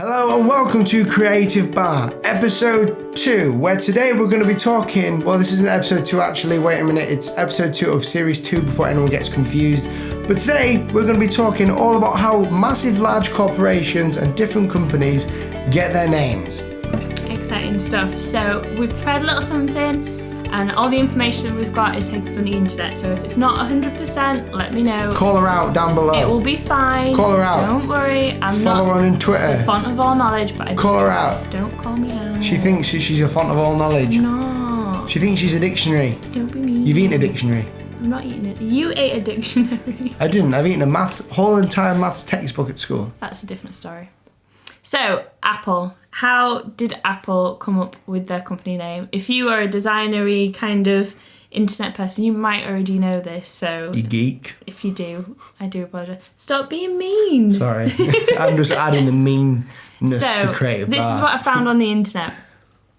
Hello and welcome to Creative Bar, episode 2, where today we're going to be talking, well this isn't episode 2 actually, wait a minute, it's episode 2 of series 2 before anyone gets confused. But today we're going to be talking all about how massive large corporations and different companies get their names. Exciting stuff. So we've prepared a little something and all the information we've got is taken from the internet, so if it's not 100%, let me know. Call her out down below. It will be fine. Call her out. Don't worry, I'm Follow not her on Twitter. the font of all knowledge, but I Call her out. Don't call me out. She thinks she's a font of all knowledge. No. She thinks she's a dictionary. Don't be mean. You've eaten a dictionary. I'm not eating it. You ate a dictionary. I didn't. I've eaten a whole entire maths textbook at school. That's a different story. So, Apple. How did Apple come up with their company name? If you are a designery kind of internet person, you might already know this, so... You geek. If you do, I do apologise. Stop being mean. Sorry. I'm just adding the meanness to Creative Bar. This is what I found on the internet.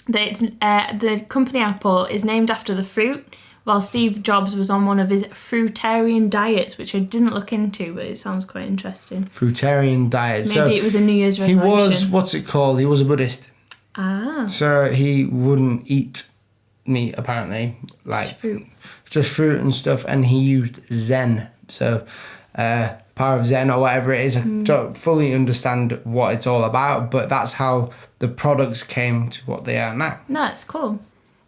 That it's, the company Apple is named after the fruit, while Steve Jobs was on one of his fruitarian diets, which I didn't look into, but it sounds quite interesting. Fruitarian diet. Maybe it was a New Year's resolution. He was, what's it called? He was a Buddhist. Ah. So he wouldn't eat meat, apparently. Just fruit and stuff. And he used Zen. So, power of Zen or whatever it is. I don't fully understand what it's all about, but that's how the products came to what they are now. No, it's cool.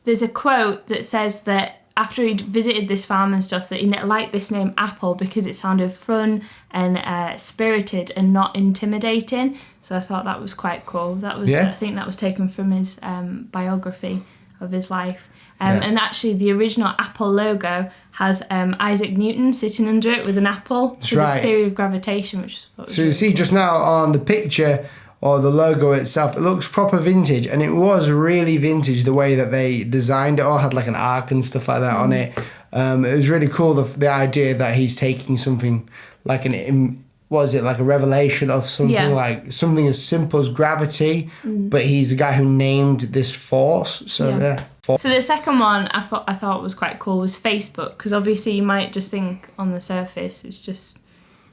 There's a quote that says that after he'd visited this farm and stuff, that he liked this name Apple because it sounded fun and spirited and not intimidating. So I thought that was quite cool. That was, I think that was taken from his biography of his life. And actually, the original Apple logo has Isaac Newton sitting under it with an apple. That's right. The theory of gravitation, which I thought was So you see just now on the picture or the logo itself, it looks proper vintage, and it was really vintage the way that they designed it. All had like an arc and stuff like that on it. It was really cool, the idea that he's taking something like like a revelation of something like something as simple as gravity, but he's the guy who named this force. So So the second one I thought was quite cool was Facebook, because obviously you might just think on the surface it's just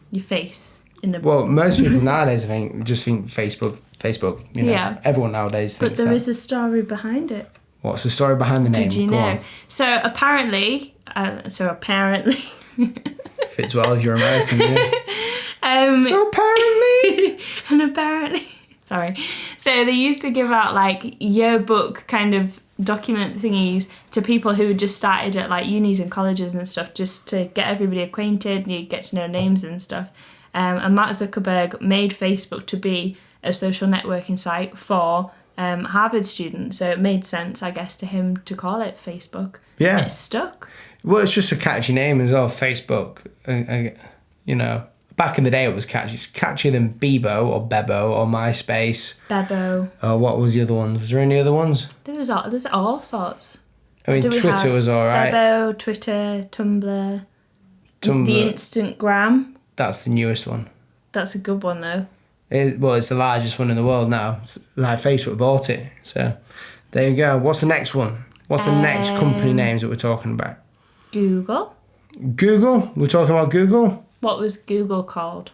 your face. Well, most people nowadays just think Facebook. You know, everyone nowadays thinks that. But there is a story behind it. What's the story behind the name? Did you know? So apparently, fits well if you're American. Yeah. Sorry. So they used to give out like yearbook kind of document thingies to people who just started at like unis and colleges and stuff, just to get everybody acquainted. You get to know names and stuff. And Mark Zuckerberg made Facebook to be a social networking site for Harvard students. So it made sense, I guess, to him to call it Facebook. Yeah. And it stuck. Well, it's just a catchy name as well, Facebook. You know, back in the day it was catchy. It's catchier than Bebo or Bebo or MySpace. Bebo. What was the other ones? Was there any other ones? There's all sorts. I mean, Twitter was all right. Bebo, Twitter, Tumblr. The Instagram. That's the newest one. That's a good one, though. It's the largest one in the world now. It's like Facebook bought it. So there you go. What's the next one? What's the next company names that we're talking about? Google. Google? We're talking about Google? What was Google called?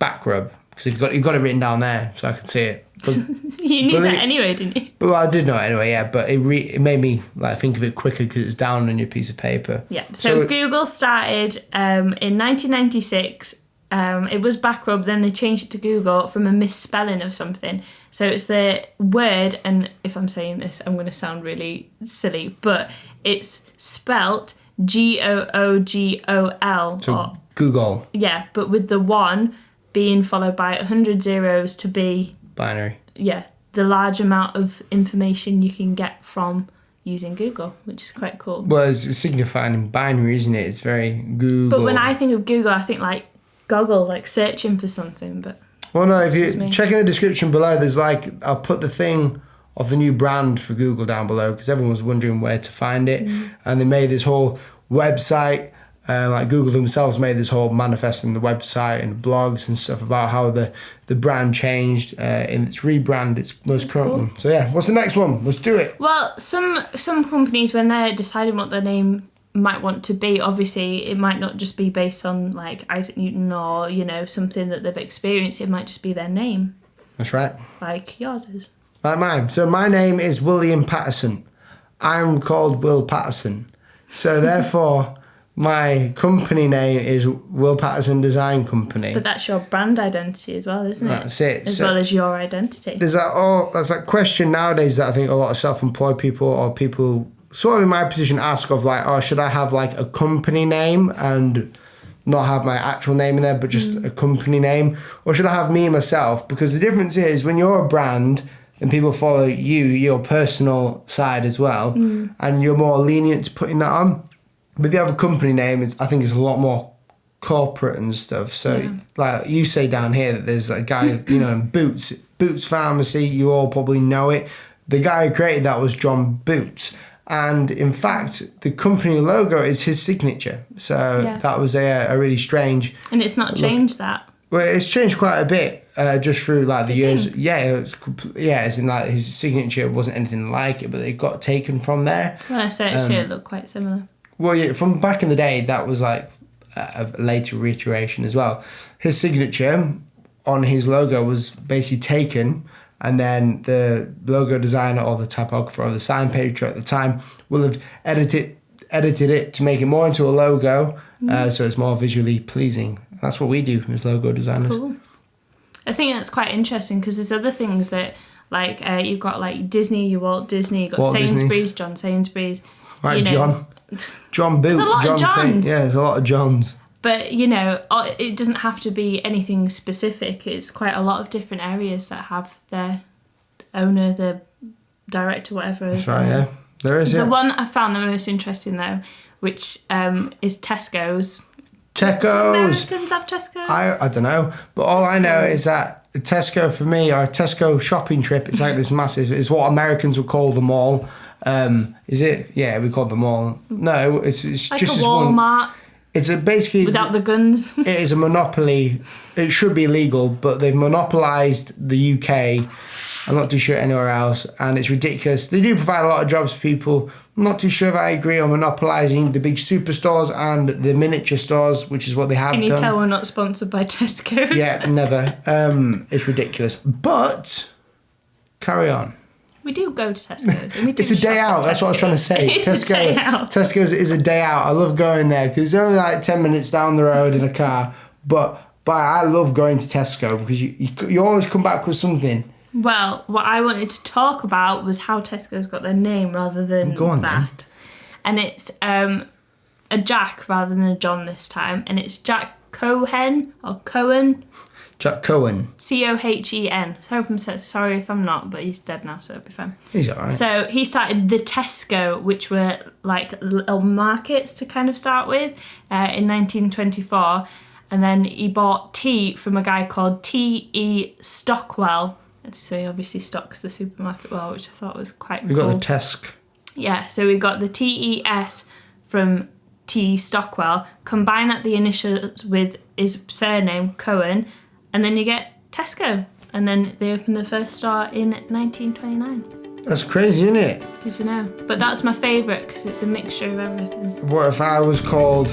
Backrub. Because you've got it written down there so I could see it. But, you knew that anyway, didn't you? Well, I did know it anyway, yeah. But it made me think of it quicker because it's down on your piece of paper. Yeah. So Google started in 1996. It was Backrub, then they changed it to Google from a misspelling of something. So it's the word, and if I'm saying this, I'm going to sound really silly, but it's spelt Googol. So Google. Yeah, but with the 1 being followed by 100 zeros to be... binary. Yeah, the large amount of information you can get from using Google, which is quite cool. Well, it's signifying in binary, isn't it? It's very Google. But when I think of Google, I think like Goggle, like searching for something, but... Well, no, if you check in the description below, there's I'll put the thing of the new brand for Google down below because everyone was wondering where to find it. And they made this whole website, Google themselves made this whole manifest in the website and blogs and stuff about how the brand changed in its rebrand, its most current one. So yeah, what's the next one? Let's do it. Well, some companies, when they're deciding what their name might want to be, obviously it might not just be based on like Isaac Newton or something that they've experienced. It might just be their name. That's right. Like yours is. Like mine. So my name is William Patterson. I'm called Will Patterson. So therefore, my company name is Will Patterson Design Company. But that's your brand identity as well, isn't it? That's it. As well as your identity. There's that question nowadays that I think a lot of self-employed people or people sort of in my position ask of like, oh, should I have like a company name and not have my actual name in there, but just a company name? Or should I have me myself? Because the difference is when you're a brand and people follow you, your personal side as well, and you're more lenient to putting that on. But if you have a company name, I think it's a lot more corporate and stuff. So, like you say down here that there's a guy, you know, in Boots Pharmacy, you all probably know it. The guy who created that was John Boots. And in fact, the company logo is his signature. So that was a really strange... And it's not changed that. Well, it's changed quite a bit just through like the years. Yeah, it's in like his signature wasn't anything like it, but it got taken from there. When I searched it looked quite similar. Well, yeah, from back in the day, that was like a later reiteration as well. His signature on his logo was basically taken, and then the logo designer or the typographer or the sign painter at the time will have edited it to make it more into a logo, so it's more visually pleasing. That's what we do as logo designers. Cool. I think that's quite interesting because there's other things that, like, you've got like Disney, you Walt Disney, you've got Walt Sainsbury's, Disney. John Sainsbury's. Right, you know. John Boot. There's a lot of Johns. There's a lot of Johns. But, you know, it doesn't have to be anything specific. It's quite a lot of different areas that have their owner, the director, whatever. That's right, yeah. There is, The one I found the most interesting, though, which is Tesco's. Tesco's. Americans have Tesco's? I don't know. But all I know is that Tesco for me, or a Tesco shopping trip, it's like this massive, it's what Americans would call the mall. Is it? Yeah, we call it the mall. No, it's like just a Walmart. It's basically... Without the guns. It is a monopoly. It should be illegal, but they've monopolised the UK. I'm not too sure anywhere else, and it's ridiculous. They do provide a lot of jobs for people. I'm not too sure if I agree on monopolising the big superstores and the miniature stores, which is what they have done. Can you tell we're not sponsored by Tesco? Yeah, never. It's ridiculous. But, carry on. We do go to Tesco's. And we do It's a day out. That's what I was trying to say. It's a day out. Tesco's is a day out. I love going there because it's only like 10 minutes down the road in a car. But I love going to Tesco because you always come back with something. Well, what I wanted to talk about was how Tesco's got their name rather than that. Then. And it's a Jack rather than a John this time. And it's Jack Cohen or Cohen. Jack Cohen. Cohen. Sorry if I'm not, but he's dead now, so it'll be fine. He's alright. So he started the Tesco, which were like little markets to kind of start with, in 1924. And then he bought tea from a guy called T.E. Stockwell. So he obviously stocks the supermarket well, which I thought was quite cool. We got the Tesk. Yeah, so we got the T.E.S. from T. Stockwell. Combine that the initials with his surname, Cohen, and then you get Tesco. And then they opened the first store in 1929. That's crazy, isn't it? Did you know? But that's my favourite because it's a mixture of everything. What if I was called...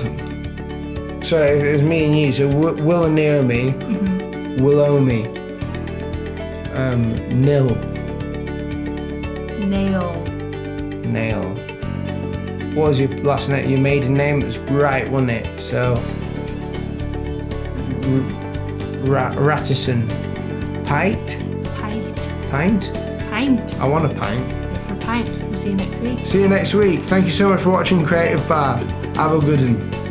So if it was me and you, so Will and Naomi, Willomi, Nil. Nail. What was your last name? Your maiden name? It was right, wasn't it? So... Rattison. Pint? I want a pint. Go for a pint. We'll see you next week. See you next week. Thank you so much for watching Creative Bar. Have a good one.